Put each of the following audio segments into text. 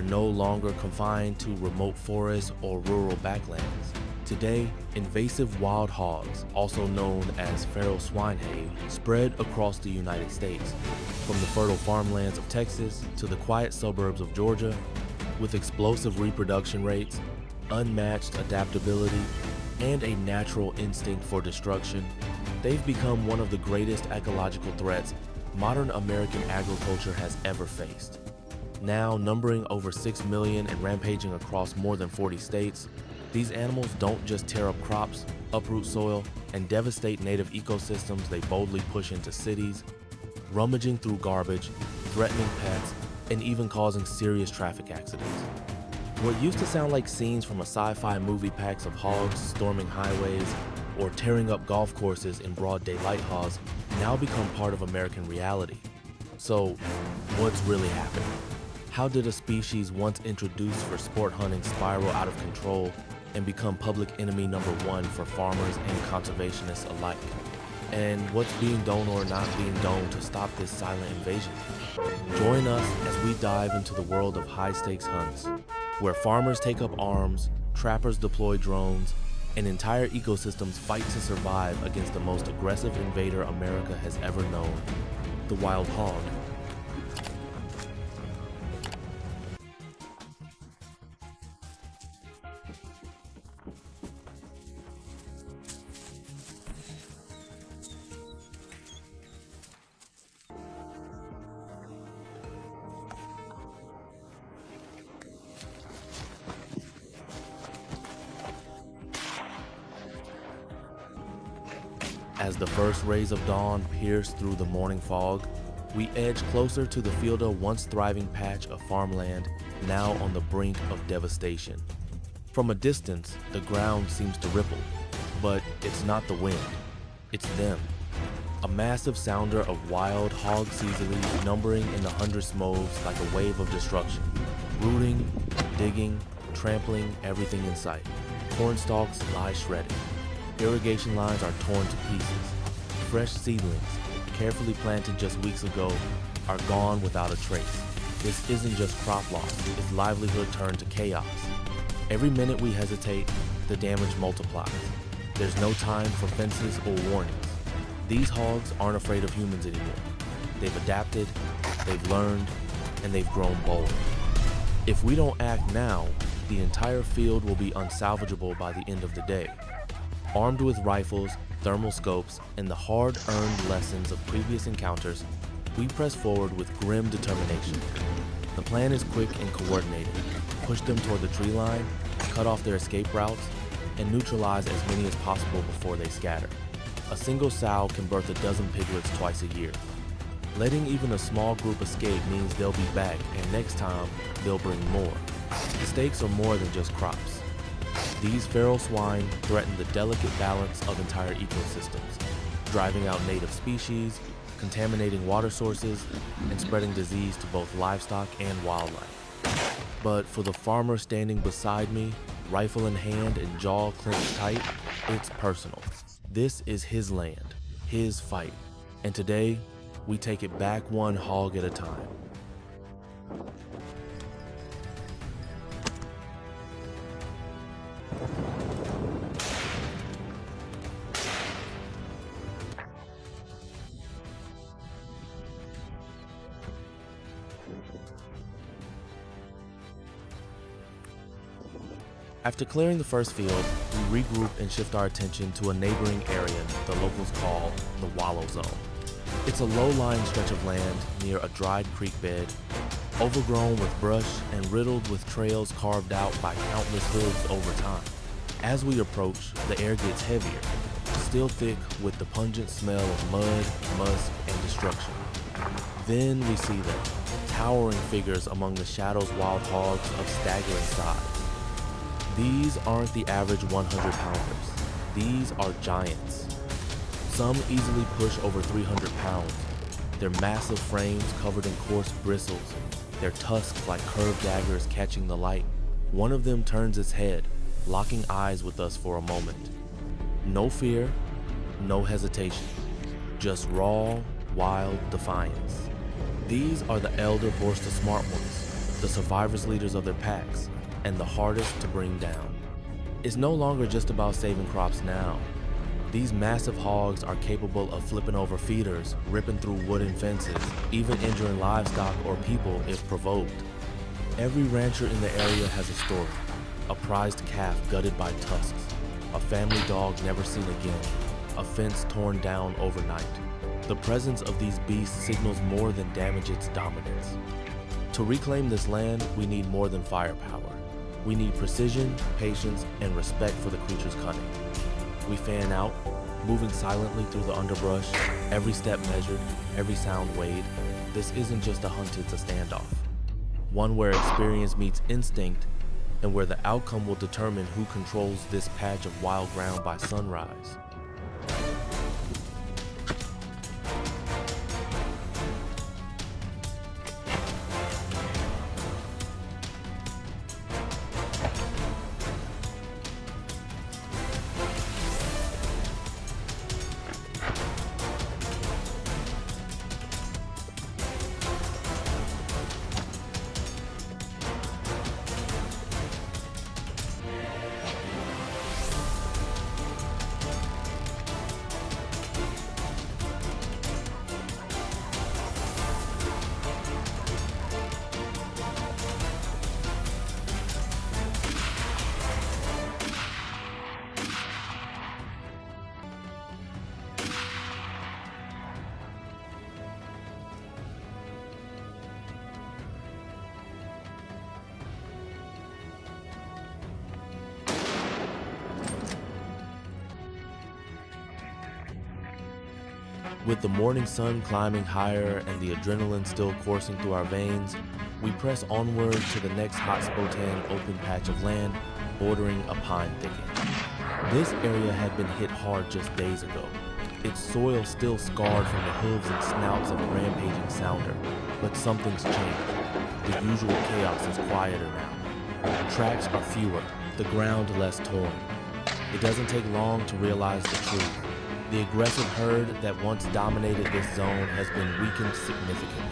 They're no longer confined to remote forests or rural backlands. Today, invasive wild hogs, also known as feral swine, spread across the United States, from the fertile farmlands of Texas to the quiet suburbs of Georgia. With explosive reproduction rates, unmatched adaptability, and a natural instinct for destruction, they've become one of the greatest ecological threats modern American agriculture has ever faced. Now numbering over 6 million and rampaging across more than 40 states, these animals don't just tear up crops, uproot soil, and devastate native ecosystems. They boldly push into cities, rummaging through garbage, threatening pets, and even causing serious traffic accidents. What used to sound like scenes from a sci-fi movie, packs of hogs storming highways or tearing up golf courses in broad daylight, hogs now become part of American reality. So, what's really happening? How did a species once introduced for sport hunting spiral out of control and become public enemy number one for farmers and conservationists alike? And what's being done or not being done to stop this silent invasion? Join us as we dive into the world of high-stakes hunts, where farmers take up arms, trappers deploy drones, and entire ecosystems fight to survive against the most aggressive invader America has ever known, the wild hog. As the first rays of dawn pierce through the morning fog, we edge closer to the Fielder, once thriving patch of farmland, now on the brink of devastation. From a distance, the ground seems to ripple, but it's not the wind, it's them. A massive sounder of wild hog Caesarese numbering in the hundreds moves like a wave of destruction, rooting, digging, trampling everything in sight. Corn stalks lie shredded. Irrigation lines are torn to pieces. Fresh seedlings, carefully planted just weeks ago, are gone without a trace. This isn't just crop loss, it's livelihood turned to chaos. Every minute we hesitate, the damage multiplies. There's no time for fences or warnings. These hogs aren't afraid of humans anymore. They've adapted, they've learned, and they've grown bold. If we don't act now, the entire field will be unsalvageable by the end of the day. Armed with rifles, thermal scopes, and the hard-earned lessons of previous encounters, we press forward with grim determination. The plan is quick and coordinated. Push them toward the tree line, cut off their escape routes, and neutralize as many as possible before they scatter. A single sow can birth a dozen piglets twice a year. Letting even a small group escape means they'll be back, and next time, they'll bring more. The stakes are more than just crops. These feral swine threaten the delicate balance of entire ecosystems, driving out native species, contaminating water sources, and spreading disease to both livestock and wildlife. But for the farmer standing beside me, rifle in hand and jaw clenched tight, it's personal. This is his land, his fight, and today, we take it back one hog at a time. After clearing the first field, we regroup and shift our attention to a neighboring area the locals call the Wallow Zone. It's a low-lying stretch of land near a dried creek bed, overgrown with brush and riddled with trails carved out by countless hooves over time. As we approach, the air gets heavier, still thick with the pungent smell of mud, musk, and destruction. Then we see them, towering figures among the shadows, wild hogs of staggering size. These aren't the average 100-pounders. These are giants. Some easily push over 300 pounds, their massive frames covered in coarse bristles, their tusks like curved daggers catching the light. One of them turns its head, locking eyes with us for a moment. No fear, no hesitation, just raw, wild defiance. These are the elder Borsta smart ones, the survivors leaders of their packs, and the hardest to bring down. It's no longer just about saving crops now. These massive hogs are capable of flipping over feeders, ripping through wooden fences, even injuring livestock or people if provoked. Every rancher in the area has a story. A prized calf gutted by tusks, a family dog never seen again, a fence torn down overnight. The presence of these beasts signals more than damage its dominance. To reclaim this land, we need more than firepower. We need precision, patience, and respect for the creature's cunning. We fan out, moving silently through the underbrush, every step measured, every sound weighed. This isn't just a hunt, it's a standoff. One where experience meets instinct, and where the outcome will determine who controls this patch of wild ground by sunrise. With the morning sun climbing higher and the adrenaline still coursing through our veins, we press onward to the next hot Spokane open patch of land bordering a pine thicket. This area had been hit hard just days ago, its soil still scarred from the hooves and snouts of a rampaging sounder, but something's changed. The usual chaos is quieter now. Tracks are fewer, the ground less torn. It doesn't take long to realize the truth. The aggressive herd that once dominated this zone has been weakened significantly.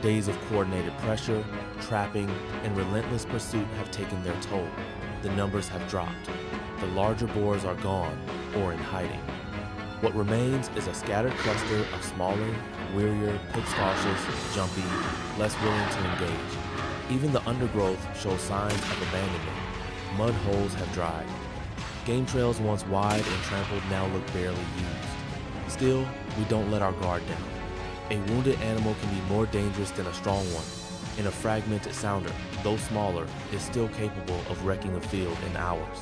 Days of coordinated pressure, trapping, and relentless pursuit have taken their toll. The numbers have dropped. The larger boars are gone or in hiding. What remains is a scattered cluster of smaller, wearier, pig-cautious, jumpy, less willing to engage. Even the undergrowth shows signs of abandonment. Mud holes have dried. Game trails once wide and trampled now look barely used. Still, we don't let our guard down. A wounded animal can be more dangerous than a strong one, and a fragmented sounder, though smaller, is still capable of wrecking a field in hours.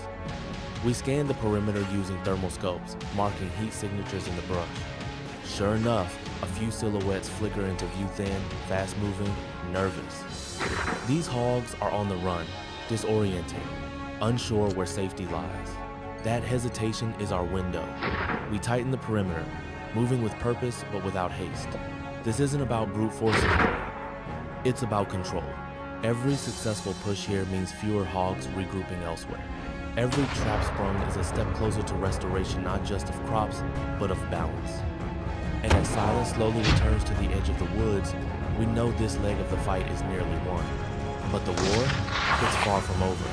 We scan the perimeter using thermal scopes, marking heat signatures in the brush. Sure enough, a few silhouettes flicker into view thin, fast-moving, nervous. These hogs are on the run, disoriented, unsure where safety lies. That hesitation is our window. We tighten the perimeter, moving with purpose but without haste. This isn't about brute force anymore. It's about control. Every successful push here means fewer hogs regrouping elsewhere. Every trap sprung is a step closer to restoration not just of crops, but of balance. And as silence slowly returns to the edge of the woods, we know this leg of the fight is nearly won. But the war, it's far from over.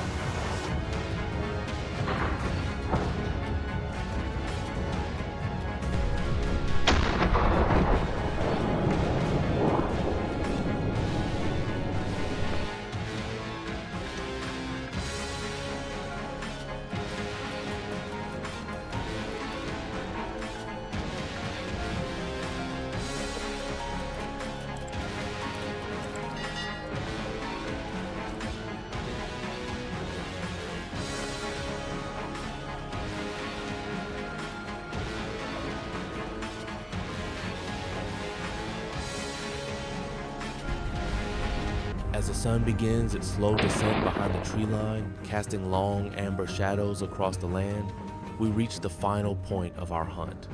As the sun begins its slow descent behind the tree line, casting long amber shadows across the land, we reach the final point of our hunt.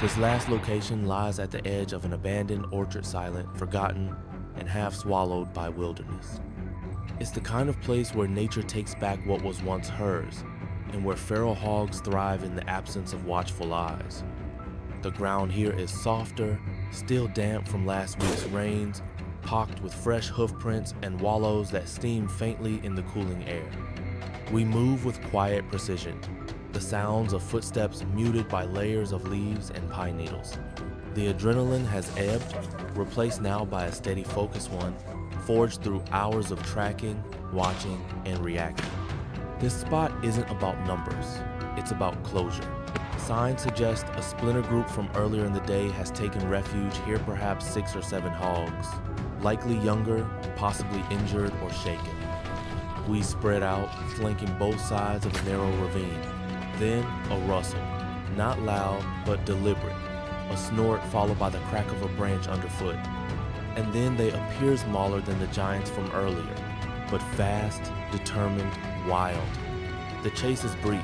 This last location lies at the edge of an abandoned orchard, silent, forgotten, and half swallowed by wilderness. It's the kind of place where nature takes back what was once hers, and where feral hogs thrive in the absence of watchful eyes. The ground here is softer, still damp from last week's rains, pocked with fresh hoofprints and wallows that steam faintly in the cooling air. We move with quiet precision, the sounds of footsteps muted by layers of leaves and pine needles. The adrenaline has ebbed, replaced now by a steady focused one, forged through hours of tracking, watching, and reacting. This spot isn't about numbers, it's about closure. Signs suggest a splinter group from earlier in the day has taken refuge here, perhaps 6 or 7 hogs, likely younger, possibly injured or shaken. We spread out, flanking both sides of a narrow ravine. Then a rustle, not loud but deliberate, a snort followed by the crack of a branch underfoot. And then they appear smaller than the giants from earlier, but fast, determined, wild. The chase is brief.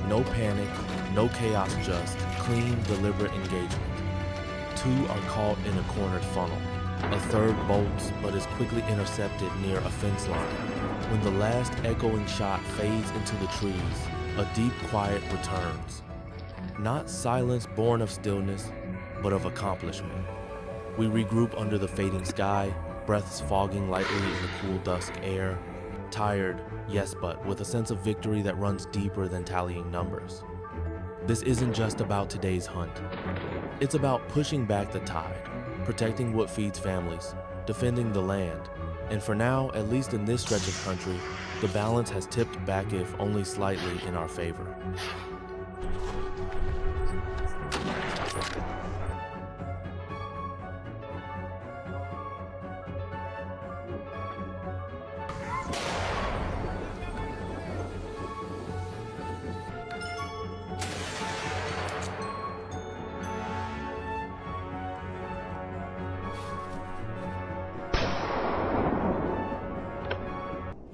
No panic, no chaos, just clean, deliberate engagement. 2 are caught in a cornered funnel. A third bolts, but is quickly intercepted near a fence line. When the last echoing shot fades into the trees, a deep quiet returns. Not silence born of stillness, but of accomplishment. We regroup under the fading sky, breaths fogging lightly in the cool dusk air. Tired, yes, but with a sense of victory that runs deeper than tallying numbers. This isn't just about today's hunt. It's about pushing back the tide, protecting what feeds families, defending the land. And for now, at least in this stretch of country, the balance has tipped back, if only slightly, in our favor.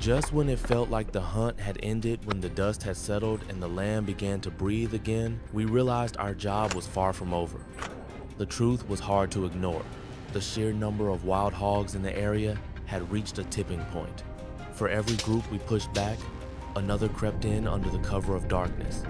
Just when it felt like the hunt had ended, when the dust had settled and the land began to breathe again, we realized our job was far from over. The truth was hard to ignore. The sheer number of wild hogs in the area had reached a tipping point. For every group we pushed back, another crept in under the cover of darkness.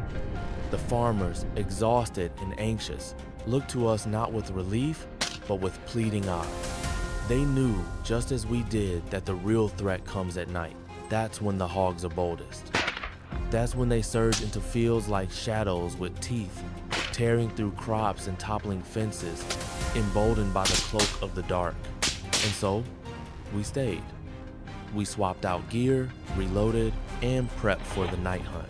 The farmers, exhausted and anxious, looked to us not with relief, but with pleading eyes. They knew, just as we did, that the real threat comes at night. That's when the hogs are boldest. That's when they surge into fields like shadows with teeth, tearing through crops and toppling fences, emboldened by the cloak of the dark. And so, we stayed. We swapped out gear, reloaded, and prepped for the night hunt.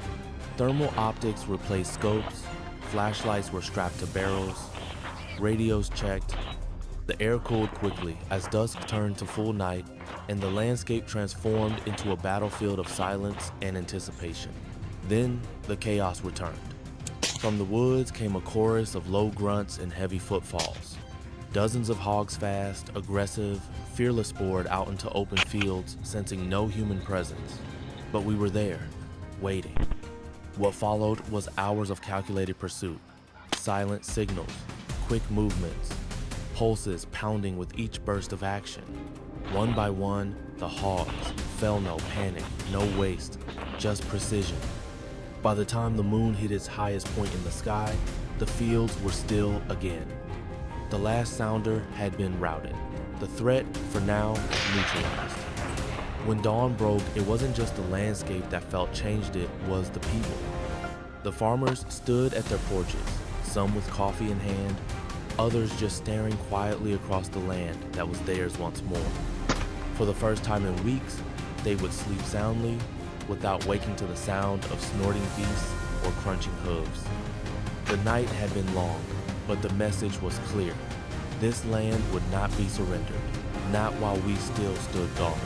Thermal optics replaced scopes, flashlights were strapped to barrels, radios checked. The air cooled quickly as dusk turned to full night and the landscape transformed into a battlefield of silence and anticipation. Then the chaos returned. From the woods came a chorus of low grunts and heavy footfalls. Dozens of hogs fast, aggressive, fearless poured out into open fields, sensing no human presence. But we were there, waiting. What followed was hours of calculated pursuit, silent signals, quick movements, pulses pounding with each burst of action. One by one, the hogs felt no panic, no waste, just precision. By the time the moon hit its highest point in the sky, the fields were still again. The last sounder had been routed. The threat, for now, neutralized. When dawn broke, it wasn't just the landscape that felt changed, it was the people. The farmers stood at their porches, some with coffee in hand, others just staring quietly across the land that was theirs once more. For the first time in weeks, they would sleep soundly without waking to the sound of snorting beasts or crunching hooves. The night had been long, but the message was clear. This land would not be surrendered, not while we still stood guard.